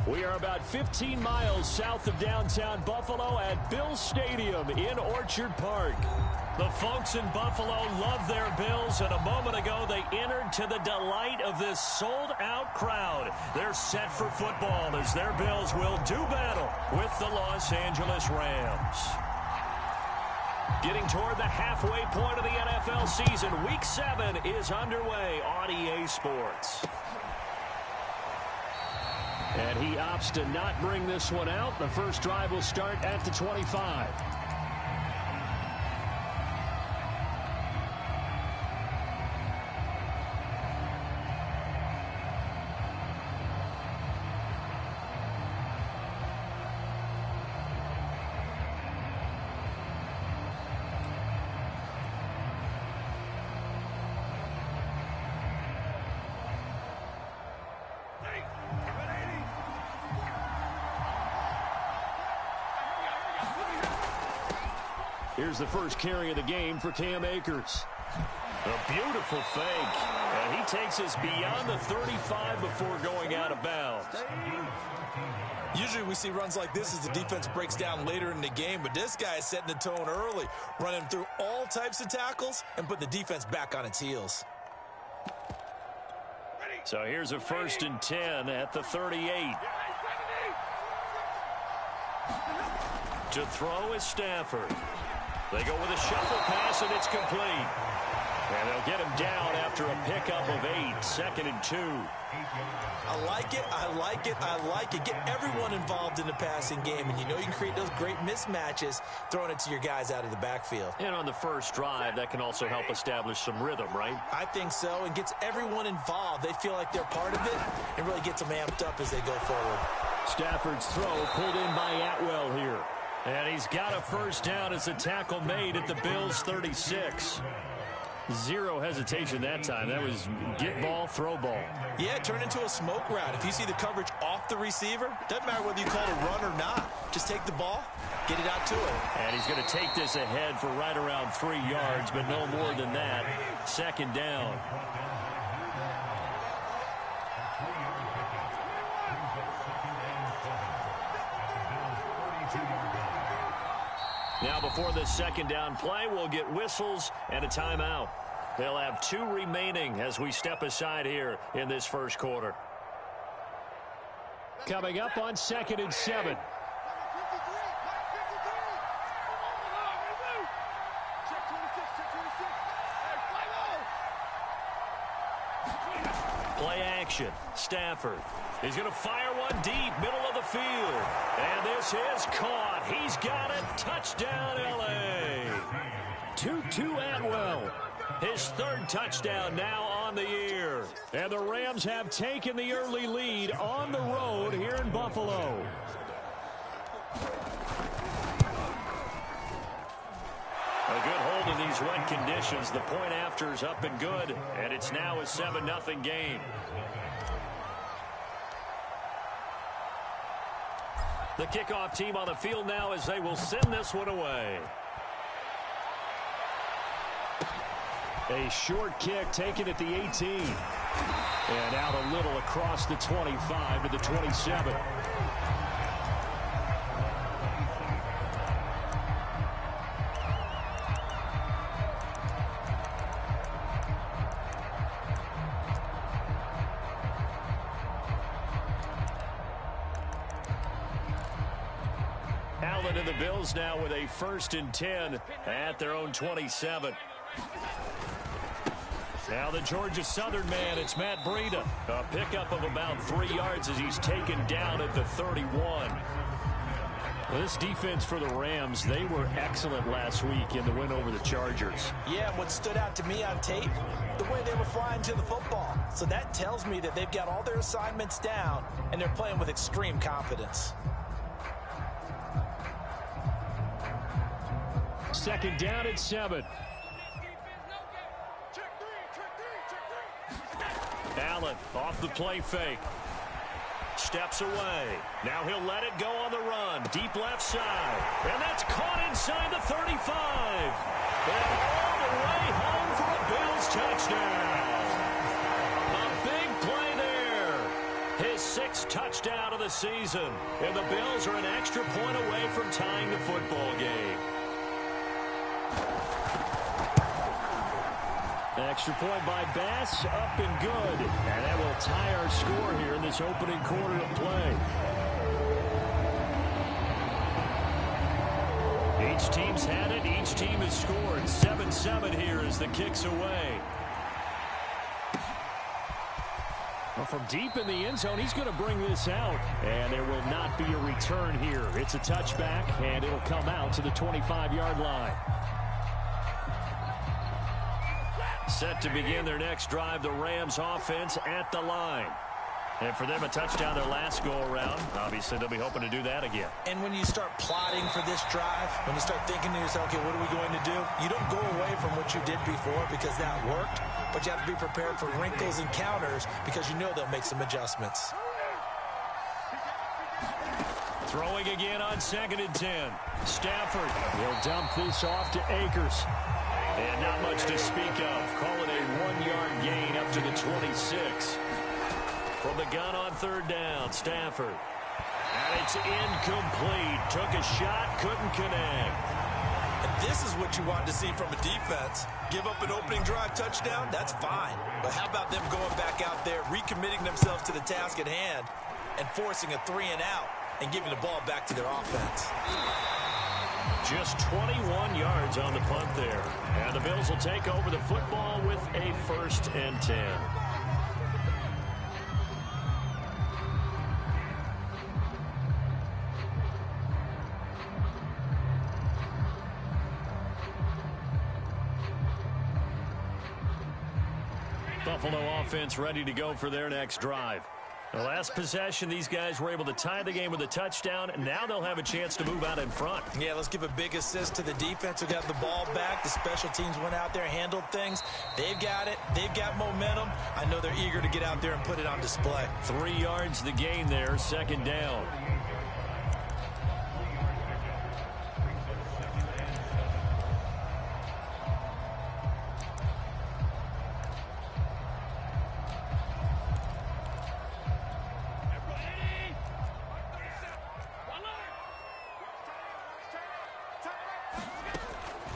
We are about 15 miles south of downtown Buffalo at Bills Stadium in Orchard Park. The folks in Buffalo love their Bills, and a moment ago they entered to the delight of this sold-out crowd. They're set for football as their Bills will do battle with the Los Angeles Rams. Getting toward the halfway point of the NFL season, Week 7 is underway on EA Sports. And he opts to not bring this one out. The first drive will start at the 25. Here's the first carry of the game for Cam Akers. A beautiful fake. And he takes us beyond the 35 before going out of bounds. Usually we see runs like this as the defense breaks down later in the game, but this guy is setting the tone early, running through all types of tackles and put the defense back on its heels. So here's a 1st and 10 at the 38. To throw is Stafford. They go with a shuffle pass, and it's complete. And they'll get him down after a pickup of 8, 2nd and 2. I like it, I like it, I like it. Get everyone involved in the passing game, and you know you can create those great mismatches throwing it to your guys out of the backfield. And on the first drive, that can also help establish some rhythm, right? I think so, and gets everyone involved. They feel like they're part of it, and really gets them amped up as they go forward. Stafford's throw pulled in by Atwell here. And he's got a first down as a tackle made at the Bills' 36. Zero hesitation that time. That was get ball, throw ball. Yeah, it turned into a smoke route. If you see the coverage off the receiver, doesn't matter whether you call it a run or not. Just take the ball, get it out to him. And he's going to take this ahead for right around 3 yards, but no more than that. 2nd down. Now before this 2nd down play, we'll get whistles and a timeout. They'll have 2 remaining as we step aside here in this first quarter. Coming up on 2nd and 7. Play action. Stafford. He's going to fire one deep, middle of the field. And this is caught. He's got it. Touchdown, L.A. 2-2 Atwell. His 3rd touchdown now on the year. And the Rams have taken the early lead on the road here in Buffalo. A good hold in these wet conditions. The point after is up and good. And it's now a 7-0 game. The kickoff team on the field now as they will send this one away. A short kick taken at the 18. And out a little across the 25 to the 27. Allen and the Bills now with a 1st and 10 at their own 27. Now the Georgia Southern man, it's Matt Breida. A pickup of about 3 yards as he's taken down at the 31. This defense for the Rams, they were excellent last week in the win over the Chargers. Yeah, what stood out to me on tape, the way they were flying to the football. So that tells me that they've got all their assignments down, and they're playing with extreme confidence. 2nd down at 7. Allen off the play fake. Steps away. Now he'll let it go on the run. Deep left side. And that's caught inside the 35. And all the way home for a Bills touchdown. A big play there. His 6th touchdown of the season. And the Bills are an extra point away from tying the football game. Extra point by Bass, up and good. And that will tie our score here in this opening quarter of play. Each team's had it. Each team has scored. 7-7 here as the kick's away. Well, from deep in the end zone, he's going to bring this out. And there will not be a return here. It's a touchback, and it'll come out to the 25-yard line. Set to begin their next drive, the Rams offense at the line. And for them, a touchdown their last go-around. Obviously, they'll be hoping to do that again. And when you start plotting for this drive, when you start thinking to yourself, okay, what are we going to do? You don't go away from what you did before because that worked, but you have to be prepared for wrinkles and counters because you know they'll make some adjustments. Throwing again on 2nd and 10. Stafford will dump this off to Akers. And not much to speak of. Call it a 1-yard gain up to the 26. From the gun on 3rd down, Stafford. And it's incomplete. Took a shot, couldn't connect. And this is what you want to see from a defense. Give up an opening drive touchdown, that's fine. But how about them going back out there, recommitting themselves to the task at hand, and forcing a 3-and-out, and giving the ball back to their offense. Just 21 yards on the punt there. And the Bills will take over the football with a 1st and 10. Buffalo offense ready to go for their next drive. The last possession, these guys were able to tie the game with a touchdown. Now they'll have a chance to move out in front. Yeah, let's give a big assist to the defense who got the ball back. The special teams went out there, handled things. They've got it. They've got momentum. I know they're eager to get out there and put it on display. 3 yards the gain there, 2nd down.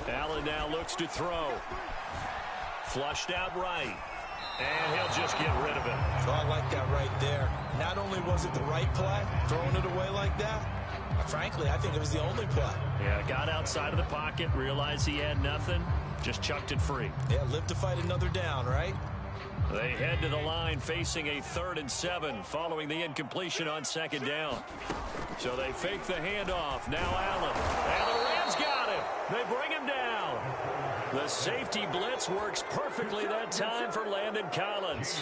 Allen now looks to throw. Flushed out right. And he'll just get rid of it. So I like that right there. Not only was it the right play, throwing it away like that, frankly, I think it was the only play. Yeah, got outside of the pocket, realized he had nothing, just chucked it free. Yeah, live to fight another down, right? They head to the line facing a 3rd and 7 following the incompletion on 2nd down. So they fake the handoff. Now Allen. And the Rams got him. They bring him down. The safety blitz works perfectly that time for Landon Collins.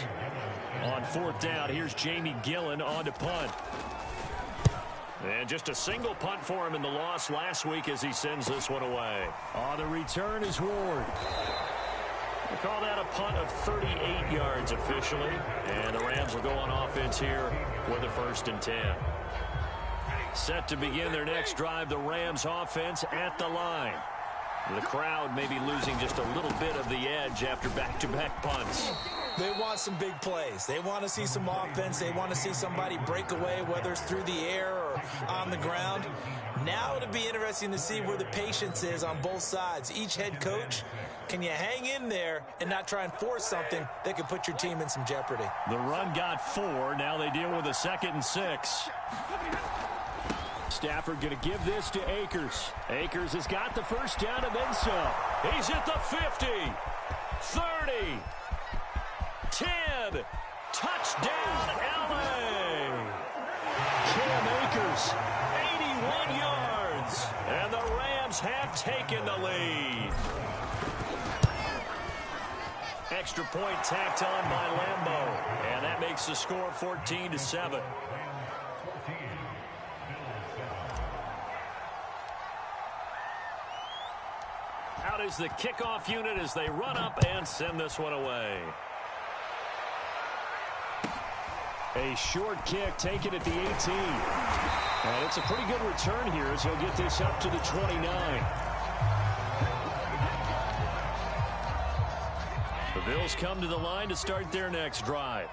On 4th down, here's Jamie Gillen on to punt. And just a single punt for him in the loss last week as he sends this one away. On the return is Ward. We call that a punt of 38 yards officially. And the Rams will go on offense here with a 1st and 10. Set to begin their next drive, the Rams offense at the line. The crowd may be losing just a little bit of the edge after back-to-back punts. They want some big plays. They want to see some offense. They want to see somebody break away, whether it's through the air or on the ground. Now it'll be interesting to see where the patience is on both sides. Each head coach, can you hang in there and not try and force something that could put your team in some jeopardy? The run got 4. Now they deal with a 2nd and 6. Stafford going to give this to Akers. Akers has got the 1st down and then some. He's at the 50, 30, 10. Touchdown, LA. Cam Akers, 81 yards. And the Rams have taken the lead. Extra point tacked on by Lambeau. And that makes the score 14-7. Out is the kickoff unit as they run up and send this one away. A short kick taken at the 18. And it's a pretty good return here as he'll get this up to the 29. The Bills come to the line to start their next drive.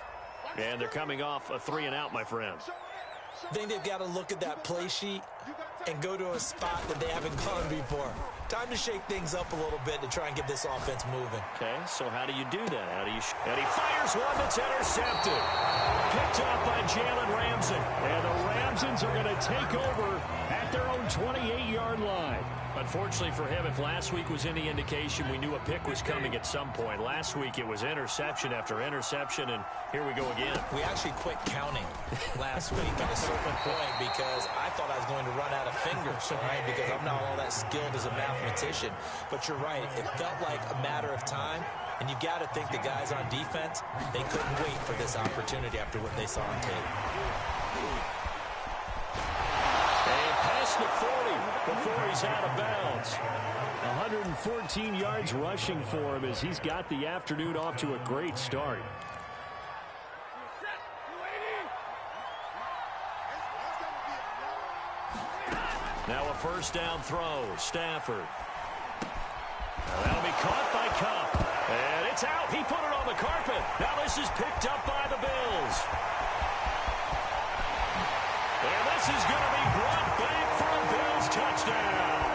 And they're coming off a 3-and-out, my friend. I think they've got to look at that play sheet and go to a spot that they haven't gone before. Time to shake things up a little bit to try and get this offense moving. Okay, so how do you do that? And he fires one that's intercepted. Picked up by Jalen Ramsey. And the Ramsons are going to take over at their own 28-yard line. Unfortunately for him, if last week was any indication, we knew a pick was coming at some point. Last week it was interception after interception, and here we go again. We actually quit counting last week at a certain point because I thought I was going to run out of fingers, right? Because I'm not all that skilled as a mathematician. But you're right. It felt like a matter of time, and you got to think the guys on defense, they couldn't wait for this opportunity after what they saw on tape. And past the 40 before he's out of bounds. 114 yards rushing for him as he's got the afternoon off to a great start. Now a first down throw. Stafford. Now that'll be caught by Cup. And it's out. He put it on the carpet. Now this is picked up by the Bills. And this is going to be brought back for a Bills touchdown.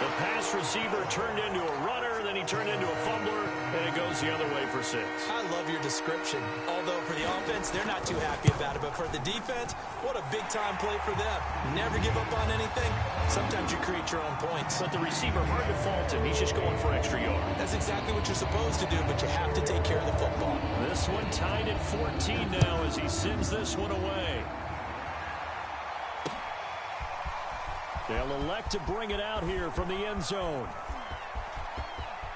The pass receiver turned into a runner, then he turned into a fumbler, and it goes the other way for 6. I love your description. Although for the offense, they're not too happy about it. But for the defense, what a big-time play for them. Never give up on anything. Sometimes you create your own points. But the receiver, hard to fault him. He's just going for extra yards. That's exactly what you're supposed to do, but you have to take care of the football. This one tied at 14 now as he sends this one away. They'll elect to bring it out here from the end zone.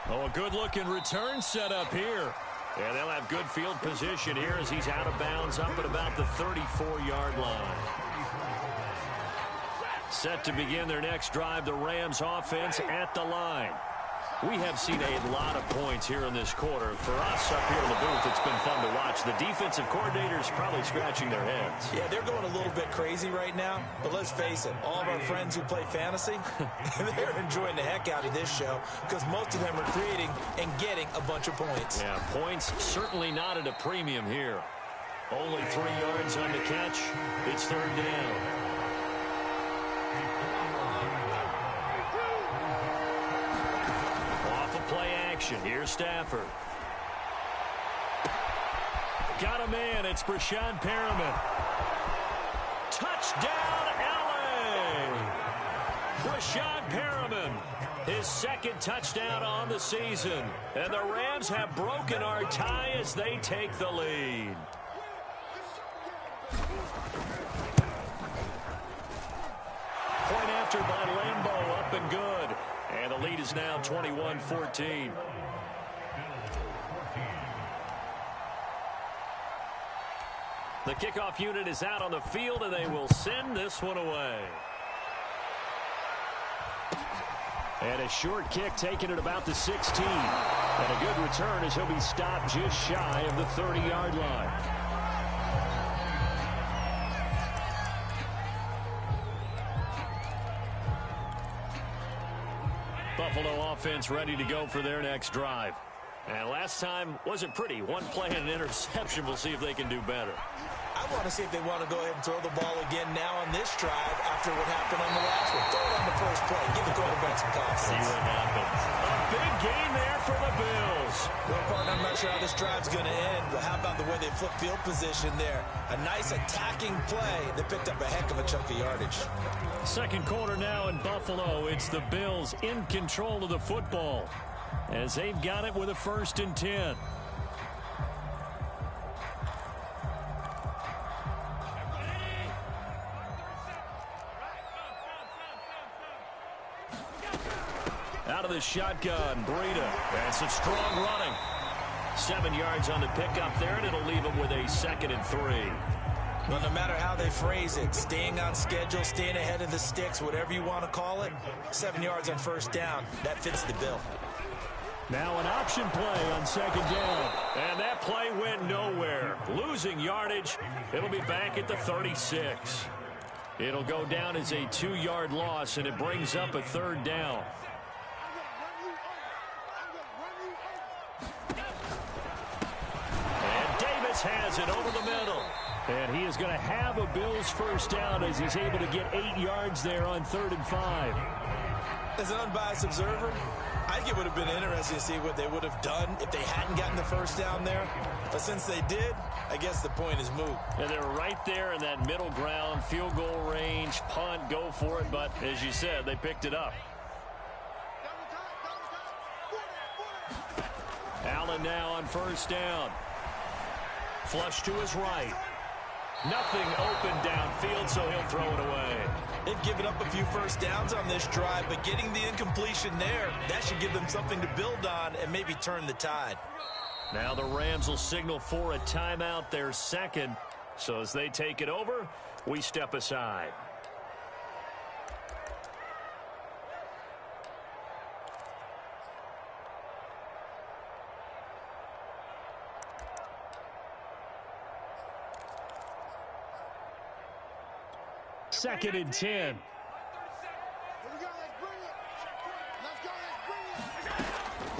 Oh, a good-looking return set up here. And they'll have good field position here as he's out of bounds up at about the 34-yard line. Set to begin their next drive, the Rams offense at the line. We have seen a lot of points here in this quarter. For us up here in the booth, it's been fun to watch. The defensive coordinators probably scratching their heads. Yeah, they're going a little bit crazy right now. But let's face it, all of our friends who play fantasy, they're enjoying the heck out of this show because most of them are creating and getting a bunch of points. Yeah, points certainly not at a premium here. Only 3 yards on the catch. It's third down. Play action. Here's Stafford. Got a man. It's Brashad Perriman. Touchdown, L.A. Brashad Perriman. His second touchdown on the season. And the Rams have broken our tie as they take the lead. Point after by Lambeau. Up and good. And the lead is now 21-14. The kickoff unit is out on the field, and they will send this one away. And a short kick taken at about the 16. And a good return as he'll be stopped just shy of the 30-yard line. Buffalo offense ready to go for their next drive. And last time wasn't pretty. One play and an interception. We'll see if they can do better. I want to see if they want to go ahead and throw the ball again now on this drive after what happened on the last one. Throw it on the first play. Give the quarterback some confidence. See what happens. A big gain there for the Bills. Well, partner, I'm not sure how this drive's going to end, but how about the way they flip field position there? A nice attacking play that picked up a heck of a chunk of yardage. Second quarter now in Buffalo. It's the Bills in control of the football as they've got it with a 1st and 10. Out of the shotgun, Breida. That's some strong running. 7 yards on the pickup there, and it'll leave them with a 2nd and 3. Well, no matter how they phrase it, staying on schedule, staying ahead of the sticks, whatever you want to call it, 7 yards on first down, that fits the bill. Now an option play on 2nd down. And that play went nowhere. Losing yardage. It'll be back at the 36. It'll go down as a 2-yard loss, and it brings up a 3rd down. This has it over the middle. And he is going to have a Bills first down as he's able to get 8 yards there on 3rd and 5. As an unbiased observer, I think it would have been interesting to see what they would have done if they hadn't gotten the first down there. But since they did, I guess the point is moot. And they're right there in that middle ground, field goal range, punt, go for it. But as you said, they picked it up. Allen now on first down. Flush to his right. Nothing open downfield, so he'll throw it away. They've given up a few first downs on this drive, but getting the incompletion there, that should give them something to build on and maybe turn the tide. Now the Rams will signal for a timeout, their second. So as they take it over, we step aside. Second and 10.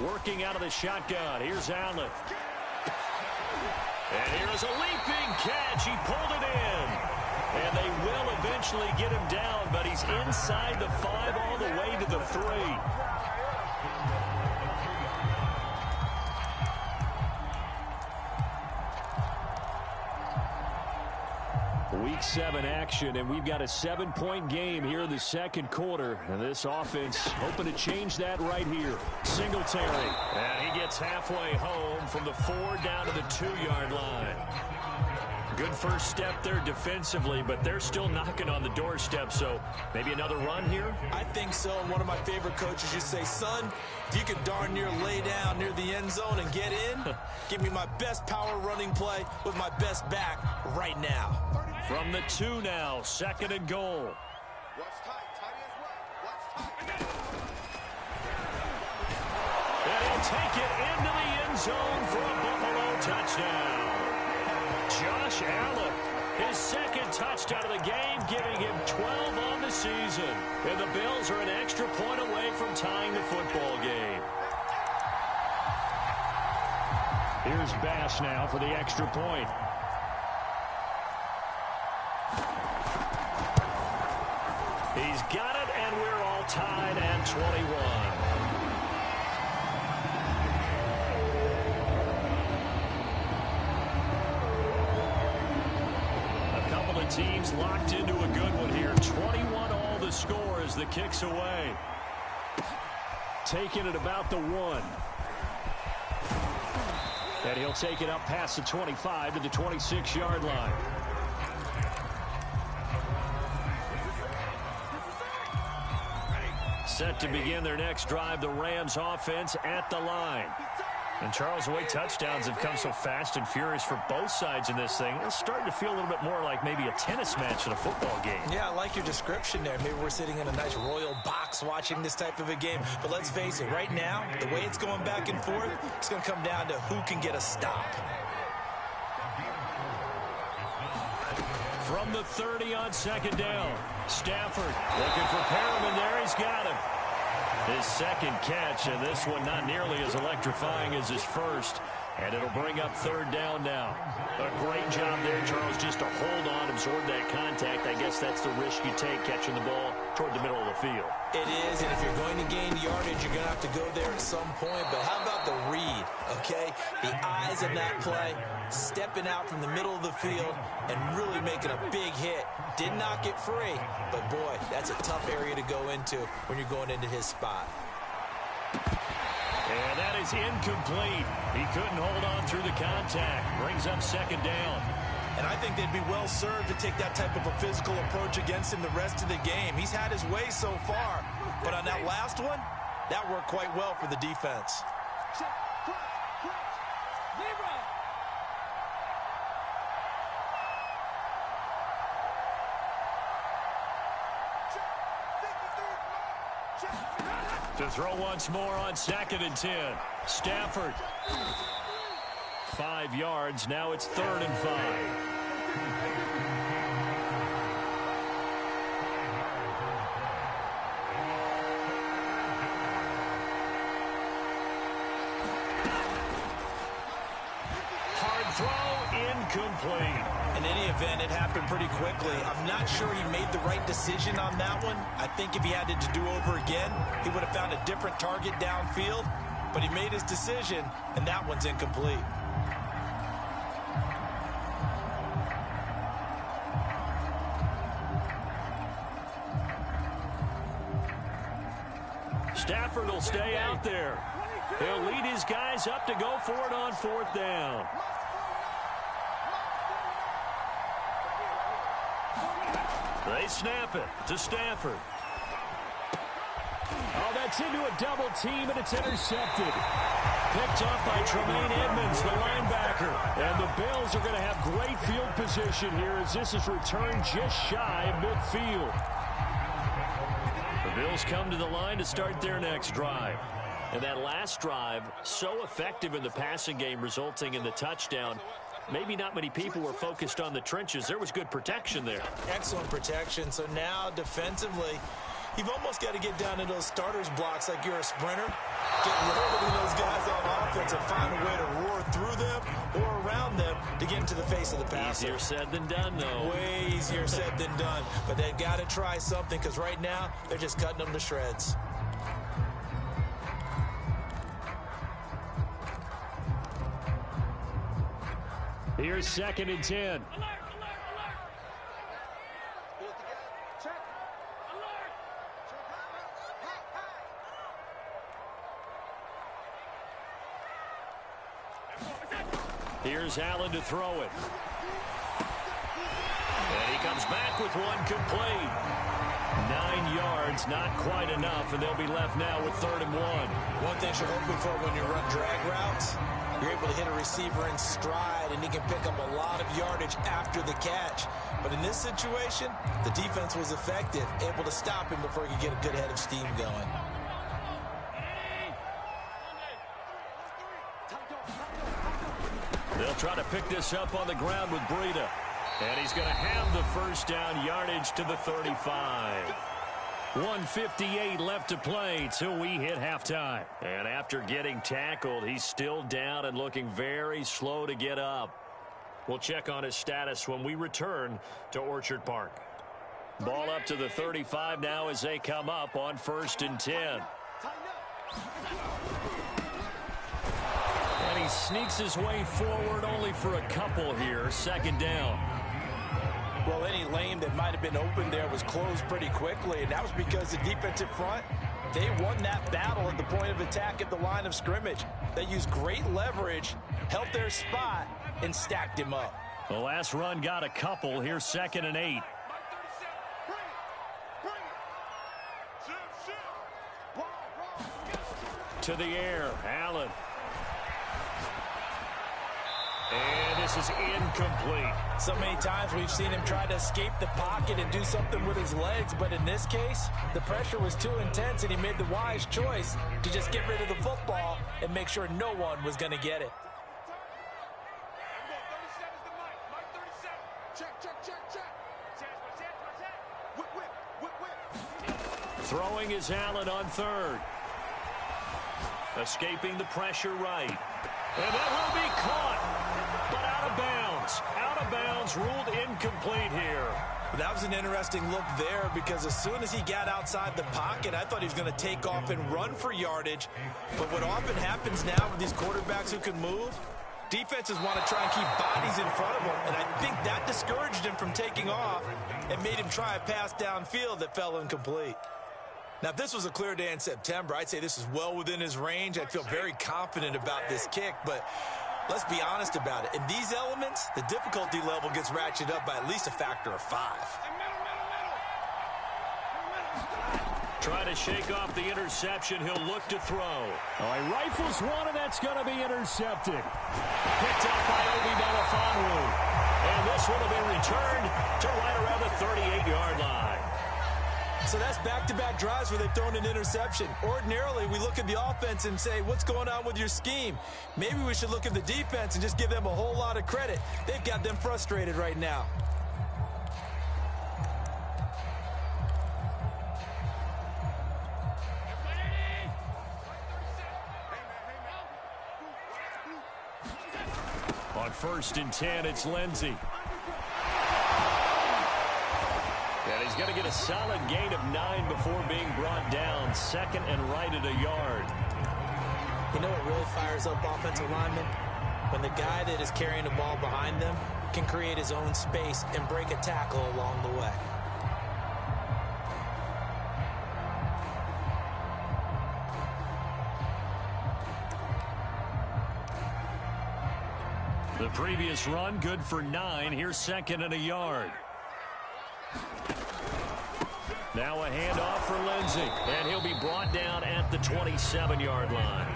Working out of the shotgun. Here's Allen. And here is a leaping catch. He pulled it in. And they will eventually get him down, but he's inside the 5 all the way to the 3. Week 7 action, and we've got a 7-point game here in the second quarter. And this offense hoping to change that right here. Singletary. And he gets halfway home from the 4 down to the 2-yard line. Good first step there defensively, but they're still knocking on the doorstep, so maybe another run here? I think so. And one of my favorite coaches used to say, son, if you could darn near lay down near the end zone and get in, give me my best power running play with my best back right now. From the 2 now, 2nd and goal. And he'll take it into the end zone for a Buffalo touchdown. Josh Allen, his 2nd touchdown of the game, giving him 12 on the season. And the Bills are an extra point away from tying the football game. Here's Bass now for the extra point. He's got it, and we're all tied at 21. A couple of teams locked into a good one here. 21 all the score as the kick's away. Taking it about the 1. And he'll take it up past the 25 to the 26-yard line. Set to begin their next drive, the Rams offense at the line. And Charles, the way touchdowns have come so fast and furious for both sides in this thing, it's starting to feel a little bit more like maybe a tennis match in a football game. Yeah, I like your description there. Maybe we're sitting in a nice royal box watching this type of a game. But let's face it, right now, the way it's going back and forth, it's going to come down to who can get a stop. From the 30 on 2nd down, Stafford looking for Perriman there. He's got him. His 2nd catch, and this one not nearly as electrifying as his first. And it'll bring up 3rd down now. A great job there, Charles, just to hold on, absorb that contact. I guess that's the risk you take catching the ball toward the middle of the field. It is, and if you're going to gain yardage, you're going to have to go there at some point. But how about the read, okay? The eyes of that play, stepping out from the middle of the field and really making a big hit. Did not get free, but boy, that's a tough area to go into when you're going into his spot. And that is incomplete. He couldn't hold on through the contact. Brings up 2nd down. And I think they'd be well served to take that type of a physical approach against him the rest of the game. He's had his way so far, but on that last one, that worked quite well for the defense. To throw once more on 2nd and 10. Stafford. 5 yards. Now it's 3rd and 5. Hard throw incomplete. In any event, it happened pretty quickly. I'm not sure he made the right decision on that one. I think if he had it to do over again, he would have found a different target downfield. But he made his decision, and that one's incomplete. Stafford will stay out there. He'll lead his guys up to go for it on 4th down. They snap it to Stafford. Oh, that's into a double team, and it's intercepted. Picked off by Tremaine Edmonds, the linebacker. And the Bills are going to have great field position here as this is returned just shy of midfield. The Bills come to the line to start their next drive. And that last drive, so effective in the passing game, resulting in the touchdown. Maybe not many people were focused on the trenches. There was good protection there. Excellent protection. So now, defensively, you've almost got to get down to those starters blocks like you're a sprinter. Get rid of those guys on offense and find a way to roar through them or around them to get into the face of the passer. Easier said than done, though. Way easier said than done. But they've got to try something because right now they're just cutting them to shreds. Here's 2nd and 10. Here's Allen to throw it. And he comes back with one complete. 9 yards, not quite enough, and they'll be left now with 3rd and 1. One thing you're hoping for when you run drag routes, you're able to hit a receiver in stride, and he can pick up a lot of yardage after the catch. But in this situation, the defense was effective, able to stop him before he could get a good head of steam going. They'll try to pick this up on the ground with Breida. And he's going to have the 1st down, yardage to the 35. 1:58 left to play till we hit halftime. And after getting tackled, he's still down and looking very slow to get up. We'll check on his status when we return to Orchard Park. Ball up to the 35 now as they come up on 1st and 10. And he sneaks his way forward only for a couple here. 2nd down. Well, any lane that might have been open there was closed pretty quickly, and that was because the defensive front, they won that battle at the point of attack at the line of scrimmage. They used great leverage, held their spot, and stacked him up. The last run got a couple. Here's 2nd and 8. To the air, Allen. And this is incomplete. So many times we've seen him try to escape the pocket and do something with his legs, but in this case, the pressure was too intense, and he made the wise choice to just get rid of the football and make sure no one was going to get it. Throwing is Allen on 3rd. Escaping the pressure right. And that will be caught, but out of bounds. Out of bounds, ruled incomplete here. That was an interesting look there because as soon as he got outside the pocket, I thought he was going to take off and run for yardage. But what often happens now with these quarterbacks who can move, defenses want to try and keep bodies in front of them, and I think that discouraged him from taking off and made him try a pass downfield that fell incomplete. Now, if this was a clear day in September, I'd say this is well within his range. I'd feel very confident about this kick, but let's be honest about it. In these elements, the difficulty level gets ratcheted up by at least a factor of 5. Try to shake off the interception. He'll look to throw. Oh, he rifles one, and that's going to be intercepted. Picked up by Obi Melifonwu. And this one will be returned to right around the 38-yard line. So that's back-to-back drives where they've thrown an interception. Ordinarily, we look at the offense and say, what's going on with your scheme? Maybe we should look at the defense and just give them a whole lot of credit. They've got them frustrated right now. On 1st and 10. It's Lindsey. And he's going to get a solid gain of 9 before being brought down. 2nd and right at a yard. You know what really fires up offensive linemen? When the guy that is carrying the ball behind them can create his own space and break a tackle along the way. The previous run, good for 9. Here's 2nd and a yard. Now a handoff for Lindsey, and he'll be brought down at the 27-yard line.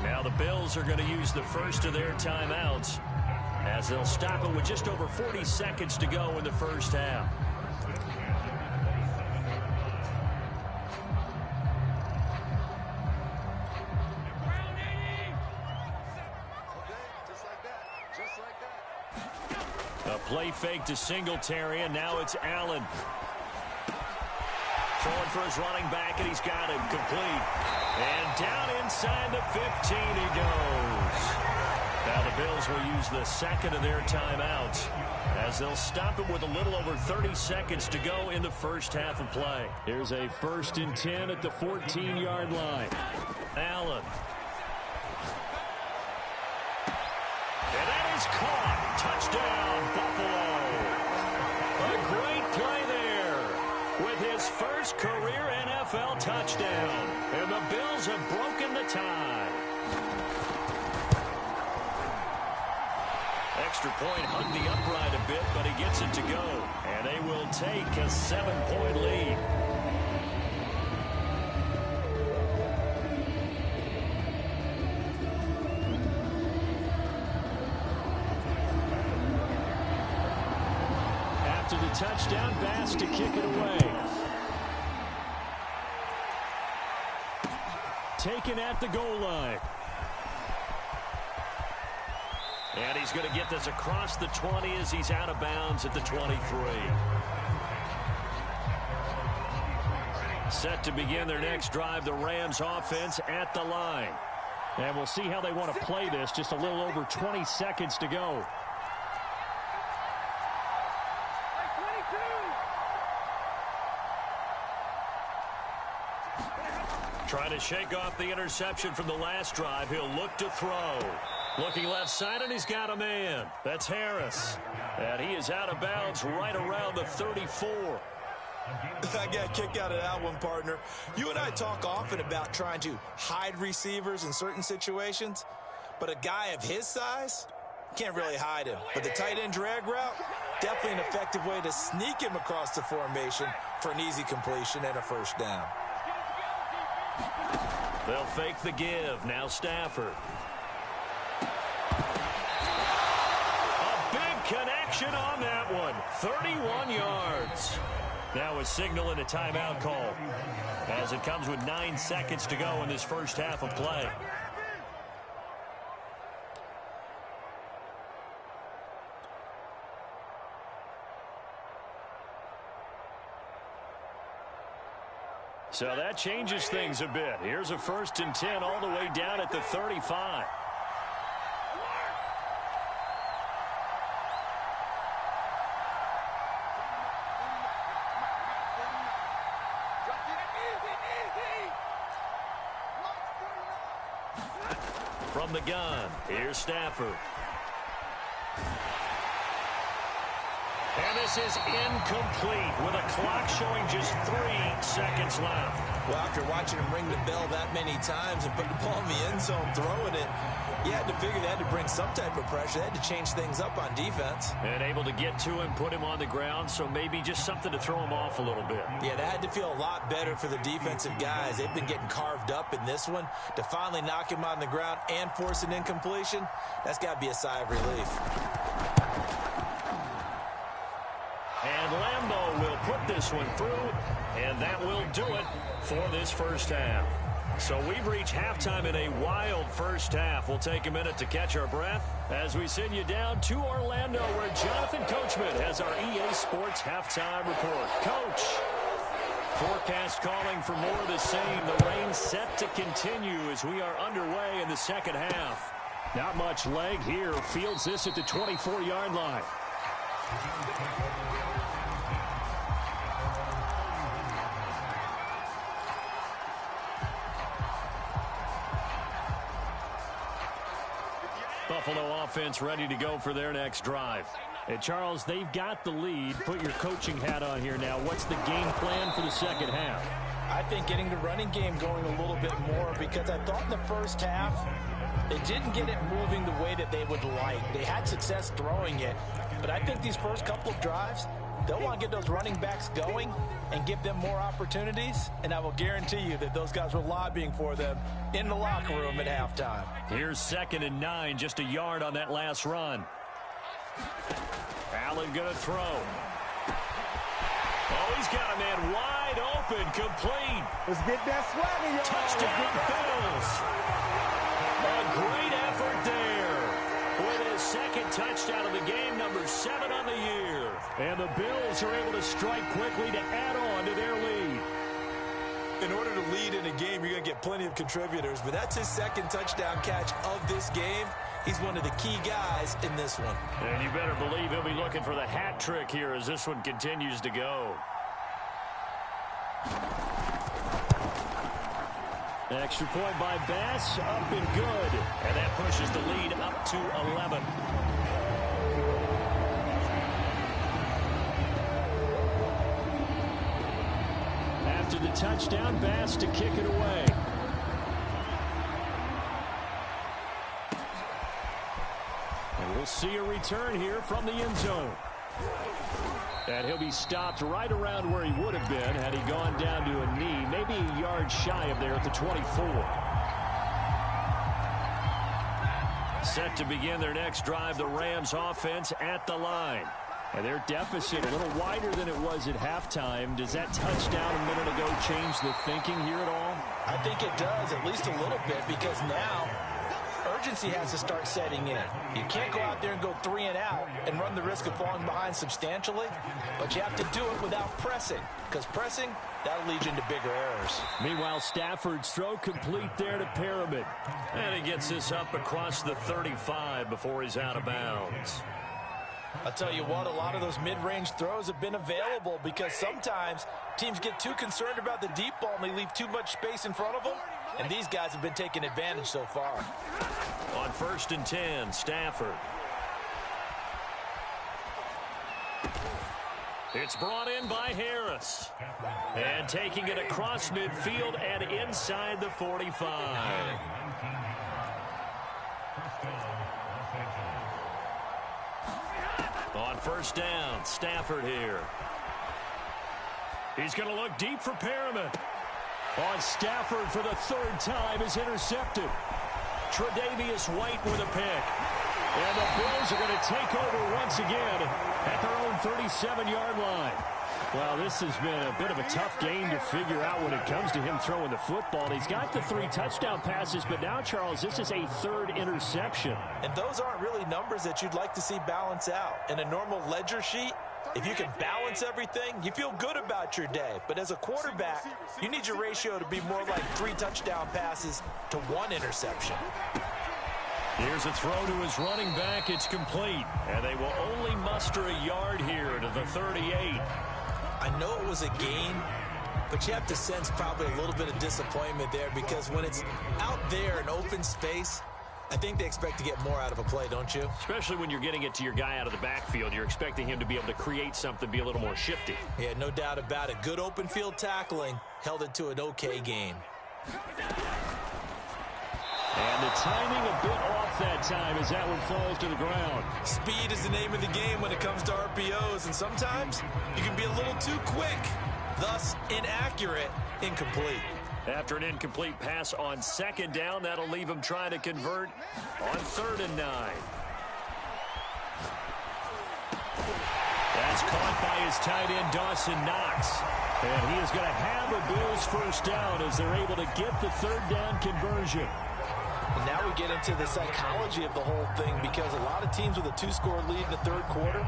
Now the Bills are going to use the first of their timeouts as they'll stop it with just over 40 seconds to go in the first half. A play fake to Singletary, and now it's Allen. Throwing for his running back, and he's got him complete. And down inside the 15 he goes. Now the Bills will use the 2nd of their timeouts as they'll stop it with a little over 30 seconds to go in the first half of play. Here's a 1st and 10 at the 14-yard line. Allen. And that is caught. Touchdown, Buffalo. A great play there with his first career NFL touchdown. And the Bills have broken the tie. Extra point hugged the upright a bit, but he gets it to go. And they will take a 7-point lead. After the touchdown, Bass to kick it away. Taken at the goal line. And he's going to get this across the 20 as he's out of bounds at the 23. Set to begin their next drive, the Rams offense at the line. And we'll see how they want to play this. Just a little over 20 seconds to go. Trying to shake off the interception from the last drive. He'll look to throw. Looking left side, and he's got a man. That's Harris. And he is out of bounds right around the 34. I got a kick out of that one, partner. You and I talk often about trying to hide receivers in certain situations, but a guy of his size can't really hide him. But the tight end drag route, definitely an effective way to sneak him across the formation for an easy completion and a first down. They'll fake the give. Now Stafford. A big connection on that one. 31 yards. Now a signal and a timeout call as it comes with 9 seconds to go in this first half of play. So that changes things a bit. Here's a 1st and 10 all the way down at the 35. From the gun, here's Stafford. And this is incomplete with a clock showing just 3 seconds left. Well, after watching him ring the bell that many times and put the ball in the end zone, throwing it, you had to figure they had to bring some type of pressure. They had to change things up on defense. And able to get to him, put him on the ground, so maybe just something to throw him off a little bit. Yeah, that had to feel a lot better for the defensive guys. They've been getting carved up in this one. To finally knock him on the ground and force an incompletion, that's got to be a sigh of relief. And Lambeau will put this one through, and that will do it for this first half. So we've reached halftime in a wild first half. We'll take a minute to catch our breath as we send you down to Orlando, where Jonathan Coachman has our EA Sports halftime report. Coach, forecast calling for more of the same. The rain set to continue as we are underway in the second half. Not much leg here. Fields this at the 24-yard line. Buffalo offense ready to go for their next drive. And Charles, they've got the lead. Put your coaching hat on here now. What's the game plan for the second half? I think getting the running game going a little bit more, because I thought in the first half they didn't get it moving the way that they would like. They had success throwing it, but I think these first couple of drives, they'll want to get those running backs going and give them more opportunities, and I will guarantee you that those guys were lobbying for them in the locker room at halftime. Here's 2nd and 9, just a yard on that last run. Allen going to throw. Oh, he's got a man wide open, complete. Let's get that swagger, y'all. Touchdown, Bills. A great effort there. With his 2nd touchdown of the game, number 7 on the year. And the Bills are able to strike quickly to add on to their lead. In order to lead in a game, you're going to get plenty of contributors, but that's his 2nd touchdown catch of this game. He's one of the key guys in this one. And you better believe he'll be looking for the hat trick here as this one continues to go. Extra point by Bass, up and good. And that pushes the lead up to 11. After the touchdown, Bass to kick it away. And we'll see a return here from the end zone. And he'll be stopped right around where he would have been had he gone down to a knee, maybe a yard shy of there at the 24. Set to begin their next drive, the Rams offense at the line. And their deficit a little wider than it was at halftime. Does that touchdown a minute ago change the thinking here at all? I think it does, at least a little bit, because now urgency has to start setting in. You can't go out there and go 3 and out and run the risk of falling behind substantially, but you have to do it without pressing, because pressing, that'll lead you into bigger errors. Meanwhile, Stafford's throw complete there to Pyramid. And he gets this up across the 35 before he's out of bounds. I'll tell you what, a lot of those mid-range throws have been available because sometimes teams get too concerned about the deep ball and they leave too much space in front of them, and these guys have been taking advantage so far. On 1st and 10, Stafford. It's brought in by Harris. And taking it across midfield and inside the 45. On 1st down, Stafford here. He's going to look deep for Pyramid. On Stafford for the 3rd time is intercepted. Tre'Davious White with a pick. And the Bills are going to take over once again at their own 37-yard line. Well, this has been a bit of a tough game to figure out when it comes to him throwing the football. And he's got the 3 touchdown passes, but now, Charles, this is a 3rd interception. And those aren't really numbers that you'd like to see balance out. In a normal ledger sheet, if you can balance everything, you feel good about your day. But as a quarterback, you need your ratio to be more like 3 touchdown passes to 1 interception. Here's a throw to his running back. It's complete. And they will only muster a yard here to the 38. I know it was a gain, but you have to sense probably a little bit of disappointment there because when it's out there in open space, I think they expect to get more out of a play, don't you? Especially when you're getting it to your guy out of the backfield. You're expecting him to be able to create something, be a little more shifty. Yeah, no doubt about it. Good open field tackling held it to an okay gain. And the timing a bit off that time as that one falls to the ground. Speed is the name of the game when it comes to RPOs, and sometimes you can be a little too quick, thus inaccurate, incomplete. After an incomplete pass on 2nd down, that'll leave him trying to convert on 3rd and 9. That's caught by his tight end, Dawson Knox. And he is going to have a Bills 1st down as they're able to get the 3rd down conversion. And now we get into the psychology of the whole thing because a lot of teams with a 2-score lead in the 3rd quarter,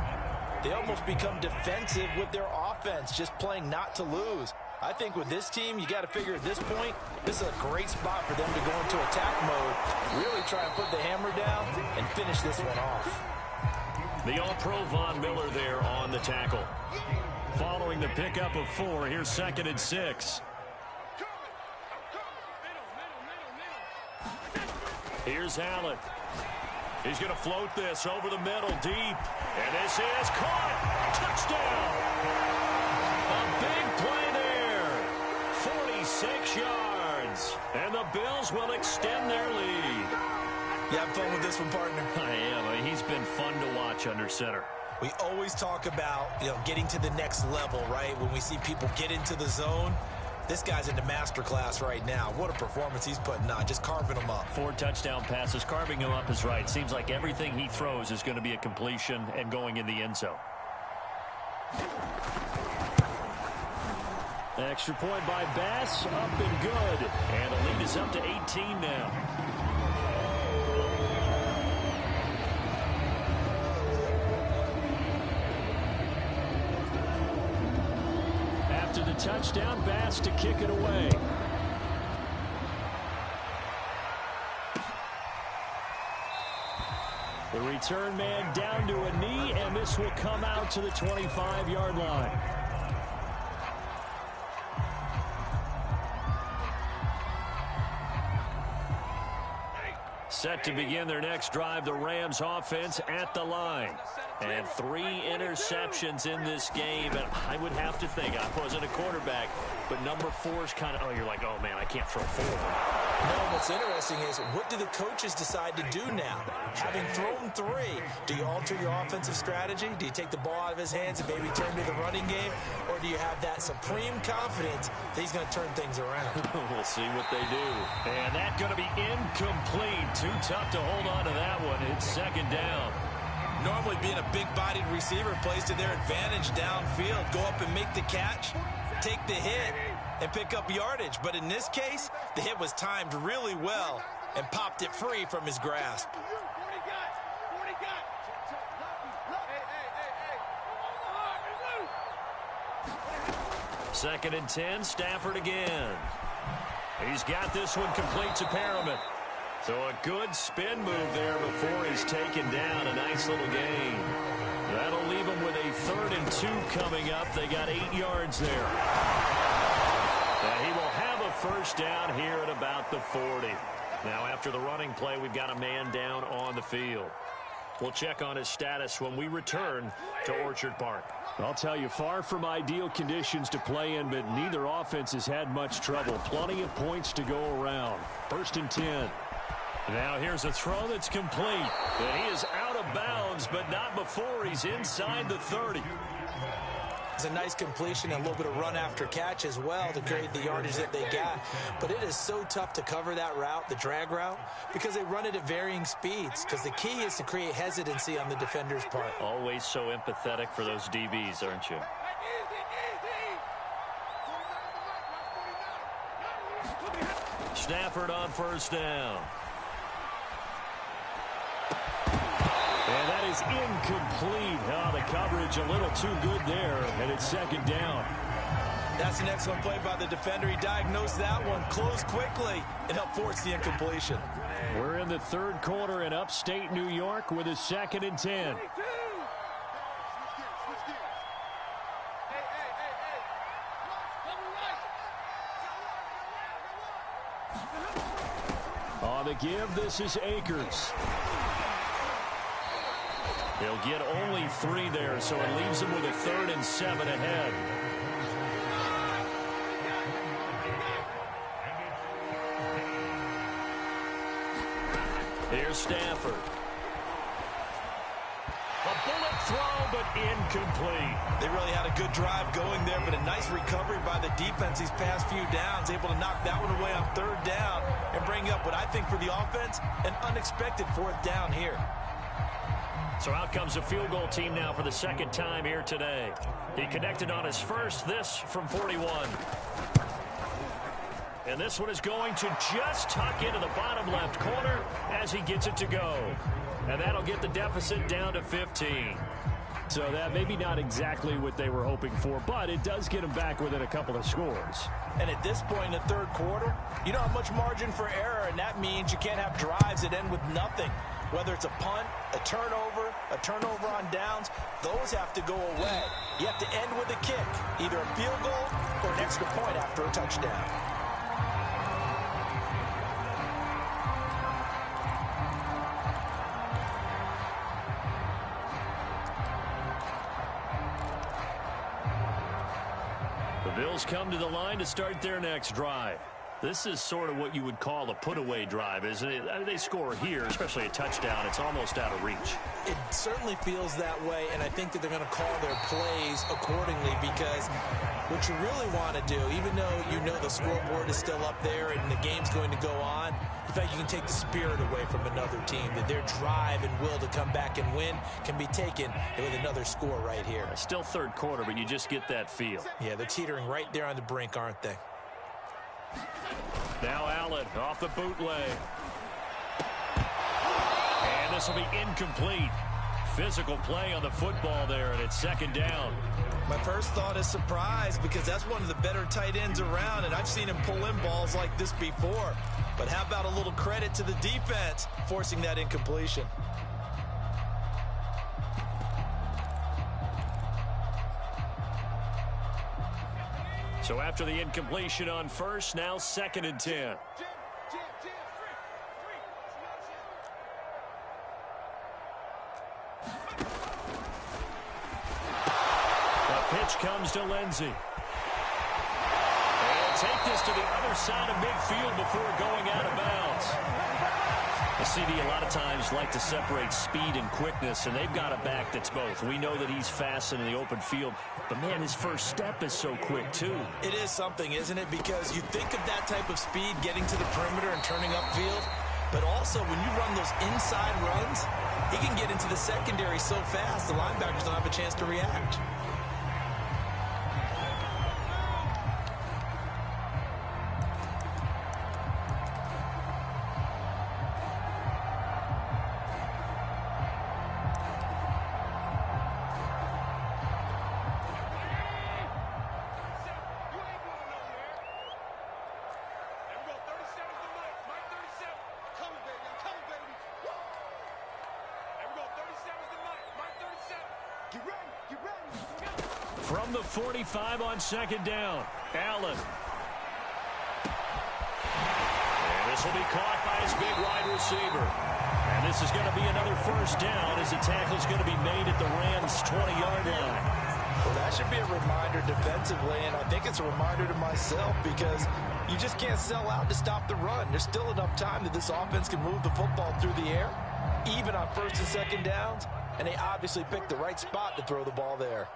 they almost become defensive with their offense, just playing not to lose. I think with this team, you got to figure at this point, this is a great spot for them to go into attack mode, really try and put the hammer down and finish this one off. The All-Pro Von Miller there on the tackle. Following the pickup of 4, here's 2nd and 6. Here's Allen. He's going to float this over the middle deep. And this is caught. Touchdown. A big play there. 46 yards. And the Bills will extend their lead. You have fun with this one, partner? I am. He's been fun to watch under center. We always talk about, getting to the next level, right? When we see people get into the zone. This guy's in the masterclass right now. What a performance he's putting on, just carving them up. 4 touchdown passes. Carving him up is right. Seems like everything he throws is going to be a completion and going in the end zone. Extra point by Bass, up and good. And the lead is up to 18 now. After the touchdown, Bass to kick it away. The return man down to a knee, and this will come out to the 25-yard line. Set to begin their next drive, the Rams offense at the line. And 3 interceptions in this game. And I would have to think, I wasn't a quarterback, but number 4 is kind of, you're like, oh, man, I can't throw 4. No, what's interesting is, what do the coaches decide to do now? Having thrown 3, do you alter your offensive strategy? Do you take the ball out of his hands and maybe turn to the running game? Or do you have that supreme confidence that he's going to turn things around? We'll see what they do. And that's going to be incomplete. Too tough to hold on to that one. It's 2nd down. Normally being a big-bodied receiver plays to their advantage downfield. Go up and make the catch, take the hit, and pick up yardage. But in this case, the hit was timed really well and popped it free from his grasp. 2nd and 10, Stafford again. He's got this one complete to Perriman. So a good spin move there before he's taken down. A nice little gain. That'll leave him with a 3rd and 2 coming up. They got 8 yards there. And he will have a 1st down here at about the 40. Now after the running play, we've got a man down on the field. We'll check on his status when we return to Orchard Park. I'll tell you, far from ideal conditions to play in, but neither offense has had much trouble. Plenty of points to go around. 1st and 10. Now here's a throw that's complete. And he is out of bounds, but not before he's inside the 30. It's a nice completion and a little bit of run after catch as well to create the yardage that they got. But it is so tough to cover that route, the drag route, because they run it at varying speeds. Because the key is to create hesitancy on the defender's part. Always so empathetic for those DBs, aren't you? Stafford on 1st down. And that is incomplete. Oh, the coverage a little too good there, and it's 2nd down. That's an excellent play by the defender. He diagnosed that one, closed quickly, and helped force the incompletion. We're in the 3rd quarter in upstate New York with a 2nd and 10. On the give, this is Akers. He'll get only 3 there, so it leaves him with a 3rd and 7 ahead. Here's Stafford. A bullet throw, but incomplete. They really had a good drive going there, but a nice recovery by the defense these past few downs, able to knock that one away on 3rd down and bring up what I think for the offense, an unexpected 4th down here. So out comes a field goal team now for the 2nd time here today. He connected on his first, this from 41. And this one is going to just tuck into the bottom left corner as he gets it to go. And that'll get the deficit down to 15. So that maybe not exactly what they were hoping for, but it does get them back within a couple of scores. And at this point in the third quarter, you don't have much margin for error, and that means you can't have drives that end with nothing. Whether it's a punt, a turnover on downs, those have to go away. You have to end with a kick, either a field goal or an extra point after a touchdown. The Bills come to the line to start their next drive. This is sort of what you would call a put-away drive, isn't it? I mean, they score here, especially a touchdown. It's almost out of reach. It certainly feels that way, and I think that they're going to call their plays accordingly, because what you really want to do, even though you know the scoreboard is still up there and the game's going to go on, in fact, you can take the spirit away from another team, that their drive and will to come back and win can be taken with another score right here. Still third quarter, but you just get that feel. Yeah, they're teetering right there on the brink, aren't they? Now Allen off the bootleg. And this will be incomplete. Physical play on the football there, and it's second down. My first thought is surprise, because that's one of the better tight ends around, and I've seen him pull in balls like this before. But how about a little credit to the defense forcing that incompletion? So after the incompletion on first, now second and 10. The pitch comes to Lindsey. They'll take this to the other side of midfield before going out of bounds. The CD a lot of times like to separate speed and quickness, and they've got a back that's both. We know that he's fast in the open field, but man, his first step is so quick too. It is something, isn't it? Because you think of that type of speed getting to the perimeter and turning upfield, but also when you run those inside runs, he can get into the secondary so fast the linebackers don't have a chance to react. From the 45 on second down, Allen. And this will be caught by his big wide receiver. And this is going to be another first down as the tackle is going to be made at the Rams' 20-yard line. Well, that should be a reminder defensively, and I think it's a reminder to myself, because you just can't sell out to stop the run. There's still enough time that this offense can move the football through the air, even on first and second downs, and they obviously picked the right spot to throw the ball there.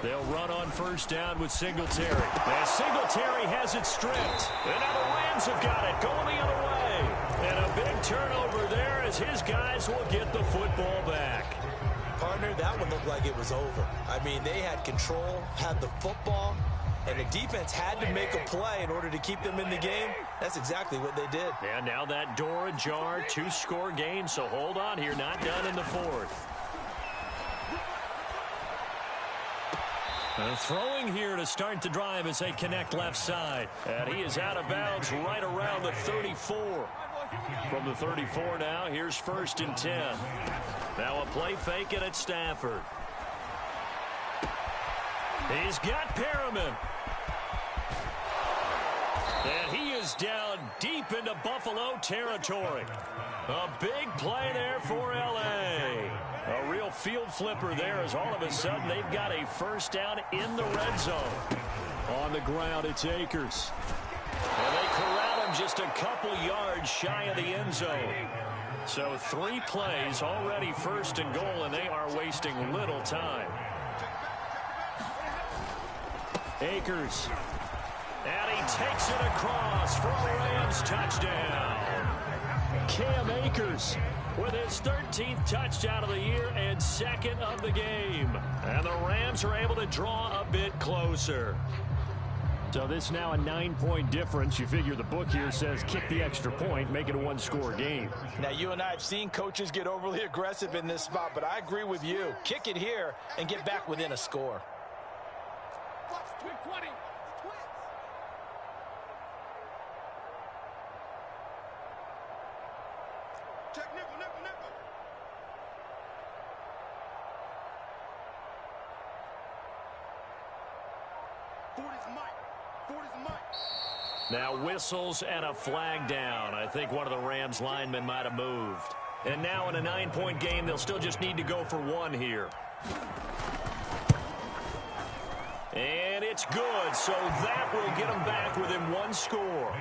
They'll run on first down with Singletary. And Singletary has it stripped. And now the Rams have got it going the other way. And a big turnover there as his guys will get the football back. Partner, that one looked like it was over. I mean, they had control, had the football, and the defense had to make a play in order to keep them in the game. That's exactly what they did. And now that door ajar, two-score game, so hold on here, not done in the fourth. Throwing here to start the drive as they connect left side. And he is out of bounds right around the 34. From the 34 now, here's first and 10. Now a play fake it at Stafford. He's got Perriman. And he is down deep into Buffalo territory. A big play there for L.A. A real field flipper there as all of a sudden they've got a first down in the red zone. On the ground, it's Akers. And they corral him just a couple yards shy of the end zone. So 3 plays already first and goal, and they are wasting little time. Akers. And he takes it across for a Rams touchdown. Cam Akers with his 13th touchdown of the year and second of the game. And the Rams are able to draw a bit closer. So this now a 9-point difference. You figure the book here says kick the extra point, make it a one-score game. Now, you and I have seen coaches get overly aggressive in this spot, but I agree with you. Kick it here and get back within a score. Now whistles and a flag down. I think one of the Rams linemen might have moved. And now in a 9-point game, they'll still just need to go for one here. And it's good, so that will get them back within one score.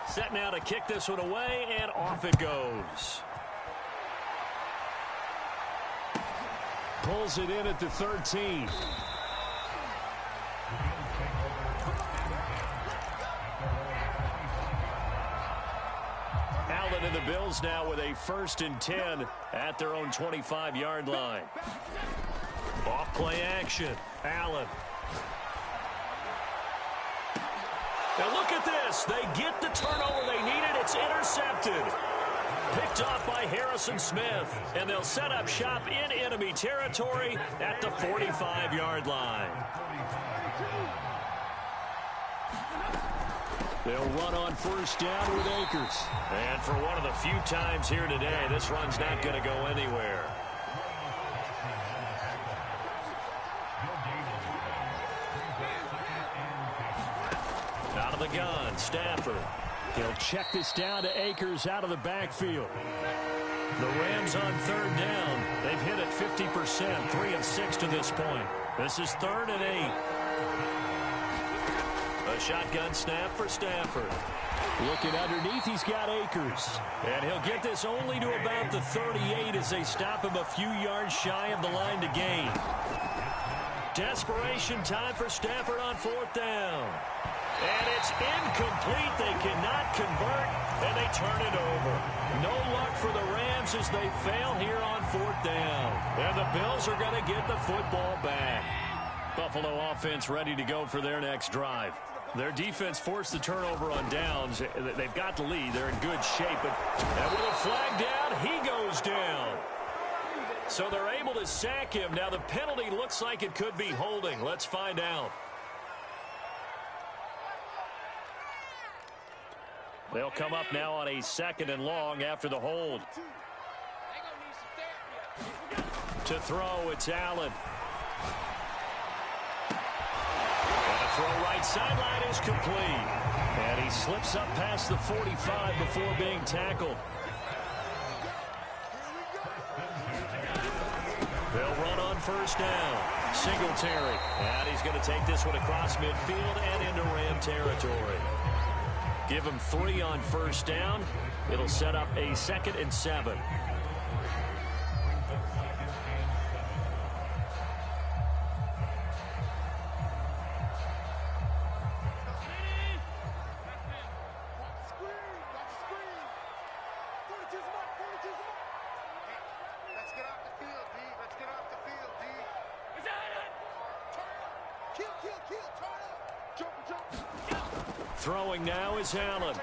Set now to kick this one away, and off it goes. Pulls it in at the 13. Allen and the Bills now with a 1st and 10 at their own 25-yard line. Off play action. Allen. Now look at this. They get the turnover they needed. It's intercepted. Picked off by Harrison Smith. And they'll set up shop in enemy territory at the 45-yard line. They'll run on 1st down with Akers. And for one of the few times here today, this run's not going to go anywhere. Out of the gun, Stafford. He'll check this down to Akers out of the backfield. The Rams on 3rd down. They've hit it 50%, 3 of 6 to this point. This is 3rd and 8. A shotgun snap for Stafford. Looking underneath, he's got Akers. And he'll get this only to about the 38 as they stop him a few yards shy of the line to gain. Desperation time for Stafford on 4th down. And it's incomplete. They cannot convert, and they turn it over. No luck for the Rams as they fail here on 4th down. And the Bills are going to get the football back. Buffalo offense ready to go for their next drive. Their defense forced the turnover on downs. They've got the lead. They're in good shape. And with a flag down, he goes down. So they're able to sack him. Now the penalty looks like it could be holding. Let's find out. They'll come up now on a 2nd and long after the hold. To throw, it's Allen. And a throw right sideline is complete. And he slips up past the 45 before being tackled. They'll run on 1st down. Singletary. And he's going to take this one across midfield and into Ram territory. Give him 3 on 1st down. It'll set up a 2nd and 7. Throwing now is Allen.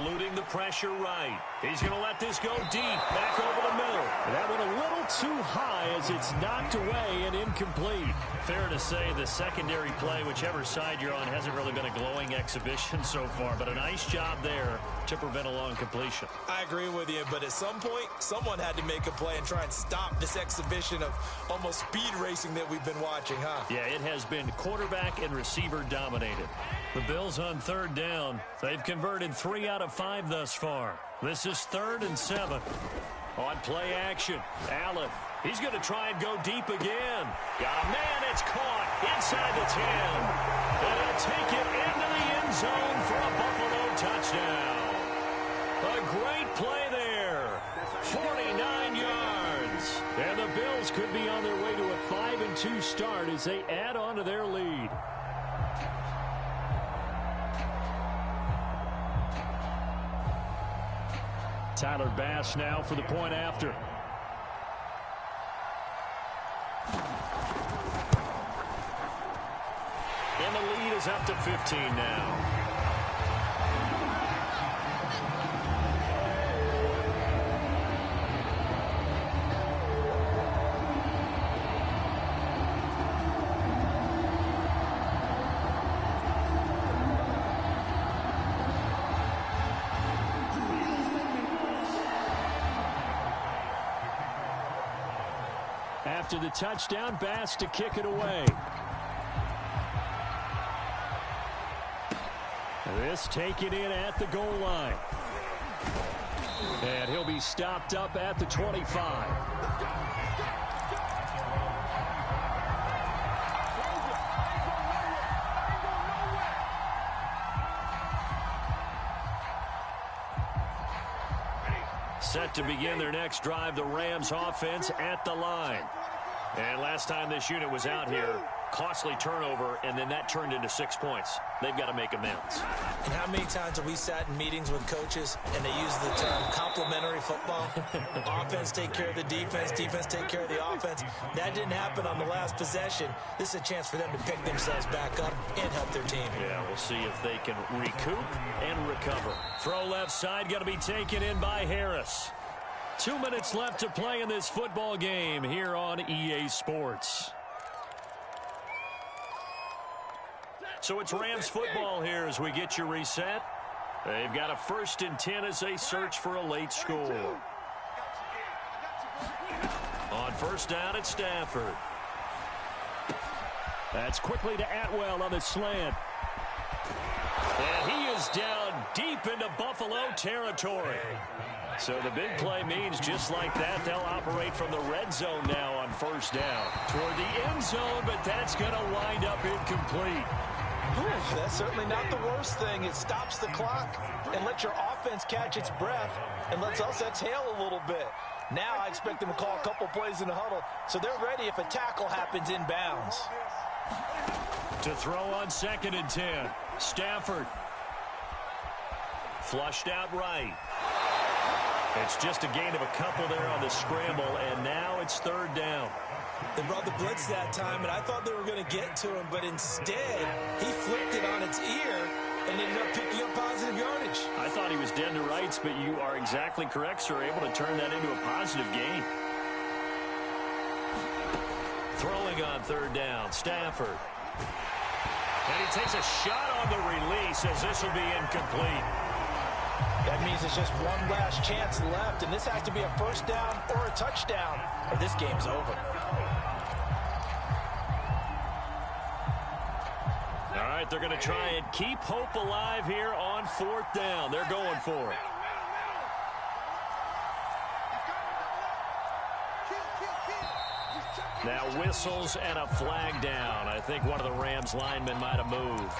Eluding the pressure right. He's going to let this go deep. Back over the middle. That one a little too high as it's knocked away and incomplete. Fair to say the secondary play, whichever side you're on, hasn't really been a glowing exhibition so far. But a nice job there to prevent a long completion. I agree with you, but at some point, someone had to make a play and try and stop this exhibition of almost speed racing that we've been watching, huh? Yeah, it has been quarterback and receiver dominated. The Bills on 3rd down. They've converted 3 out of 5 thus far. This is 3rd and 7. On play action, Allen. He's going to try and go deep again. Got a man, it's caught inside the 10. And he'll take it into the end zone for a Buffalo touchdown. A great play there. 49 yards. And the Bills could be on their way to a 5-2 start as they add on to their lead. Tyler Bass now for the point after. And the lead is up to 15 now. After the touchdown, Bass to kick it away. This taken in at the goal line. And he'll be stopped up at the 25. Set to begin their next drive, the Rams offense at the line. And last time this unit was out here, costly turnover, and then that turned into 6 points. They've got to make amends. And how many times have we sat in meetings with coaches and they use the term complementary football? Offense take care of the defense, defense take care of the offense. That didn't happen on the last possession. This is a chance for them to pick themselves back up and help their team. Yeah, we'll see if they can recoup and recover. Throw left side, going to be taken in by Harris. 2 minutes left to play in this football game here on EA Sports. So it's Rams football here as we get you reset. They've got a 1st and 10 as they search for a late score. On 1st down, it's Stafford. That's quickly to Atwell on the slant. And he is down deep into Buffalo territory. So the big play means just like that, they'll operate from the red zone now on 1st down. Toward the end zone, but that's going to wind up incomplete. That's certainly not the worst thing. It stops the clock and lets your offense catch its breath and lets us exhale a little bit. Now I expect them to call a couple plays in the huddle, so they're ready if a tackle happens inbounds. To throw on 2nd and 10. Stafford. Flushed out right. It's just a gain of a couple there on the scramble, and now it's 3rd down. They brought the blitz that time, and I thought they were going to get to him, but instead, he flipped it on its ear and ended up picking up positive yardage. I thought he was dead to rights, but you are exactly correct, sir. Able to turn that into a positive gain. Throwing on 3rd down, Stafford. And he takes a shot on the release as this will be incomplete. That means it's just one last chance left, and this has to be a 1st down or a touchdown, or this game's over. All right, they're going to try and keep hope alive here on 4th down. They're going for it. Now whistles and a flag down. I think one of the Rams linemen might have moved.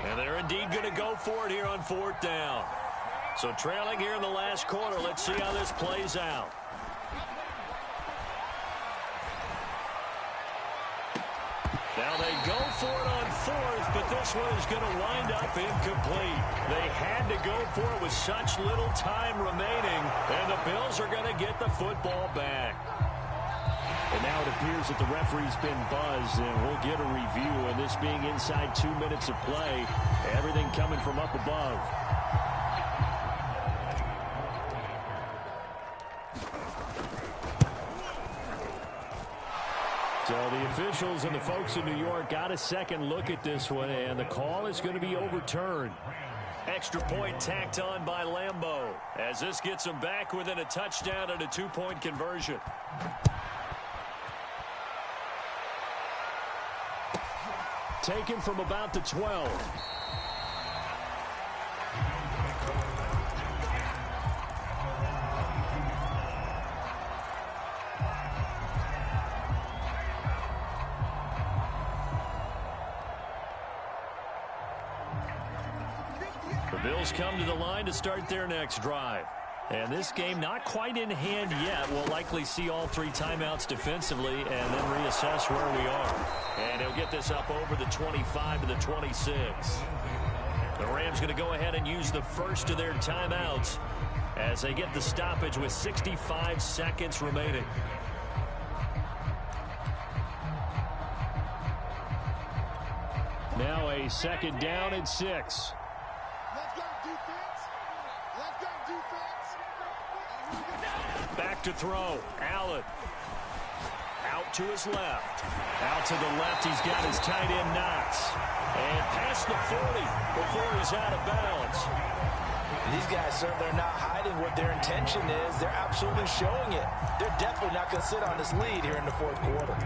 And they're indeed going to go for it here on 4th down. So trailing here in the last quarter. Let's see how this plays out. Now they go for it on 4th, but this one is going to wind up incomplete. They had to go for it with such little time remaining, and the Bills are going to get the football back. And now it appears that the referee's been buzzed, and we'll get a review. And this being inside 2 minutes of play, everything coming from up above. So the officials and the folks in New York got a second look at this one, and the call is going to be overturned. Extra point tacked on by Lambeau as this gets them back within a touchdown and a 2-point conversion. Taken from about the 12. The Bills come to the line to start their next drive. And this game not quite in hand yet. We'll likely see all 3 timeouts defensively and then reassess where we are. And he'll get this up over the 25 to the 26. The Rams going to go ahead and use the first of their timeouts as they get the stoppage with 65 seconds remaining. Now a 2nd down and 6. Let's go defense. Let's go defense. Back to throw. Allen. Out to his left. Out to the left. He's got his tight end Knox. And past the 40 before he's out of bounds. These guys, sir, they're not hiding what their intention is. They're absolutely showing it. They're definitely not going to sit on this lead here in the 4th quarter.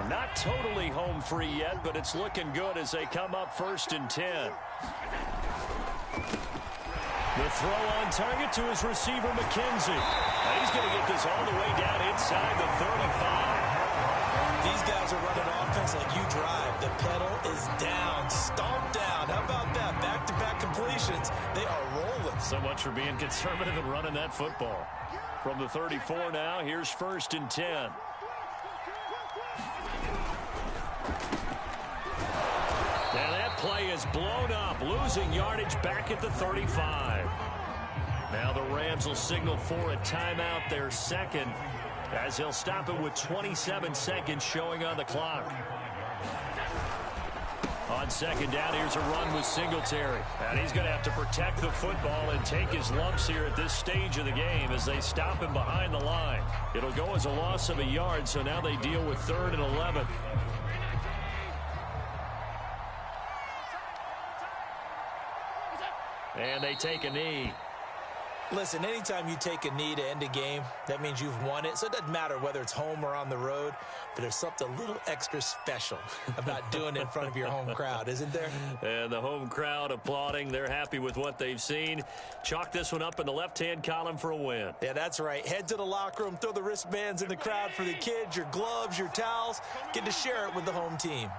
Not totally home free yet, but it's looking good as they come up 1st and 10. The throw on target to his receiver, McKenzie. He's going to get this all the way down inside the 35. These guys are running offense like you drive. The pedal is down, stomped down. How about that? Back-to-back completions. They are rolling. So much for being conservative and running that football. From the 34 now, here's 1st and 10. Now that play is blown up, losing yardage back at the 35. Now the Rams will signal for a timeout, their 2nd, as he'll stop it with 27 seconds showing on the clock. On 2nd down, here's a run with Singletary. And he's going to have to protect the football and take his lumps here at this stage of the game as they stop him behind the line. It'll go as a loss of a yard, so now they deal with 3rd and 11. And they take a knee. Listen, anytime you take a knee to end a game, that means you've won it. So it doesn't matter whether it's home or on the road, but there's something a little extra special about doing it in front of your home crowd, isn't there? And the home crowd applauding. They're happy with what they've seen. Chalk this one up in the left-hand column for a win. Yeah, that's right. Head to the locker room, throw the wristbands in the crowd for the kids, your gloves, your towels. Get to share it with the home team.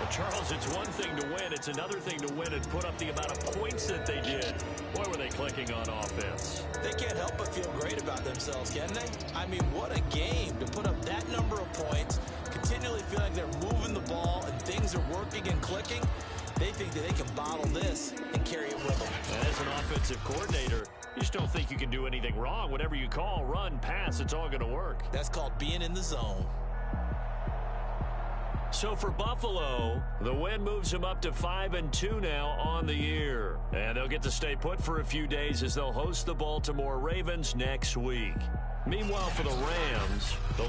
Charles, it's one thing to win. It's another thing to win and put up the amount of points that they did. Boy, were they clicking on offense. They can't help but feel great about themselves, can they? I mean, what a game to put up that number of points, continually feel like they're moving the ball and things are working and clicking. They think that they can bottle this and carry it with them. And as an offensive coordinator, you just don't think you can do anything wrong. Whatever you call, run, pass, it's all going to work. That's called being in the zone. So for Buffalo, the win moves them up to 5-2 now on the year. And they'll get to stay put for a few days as they'll host the Baltimore Ravens next week. Meanwhile, for the Rams, the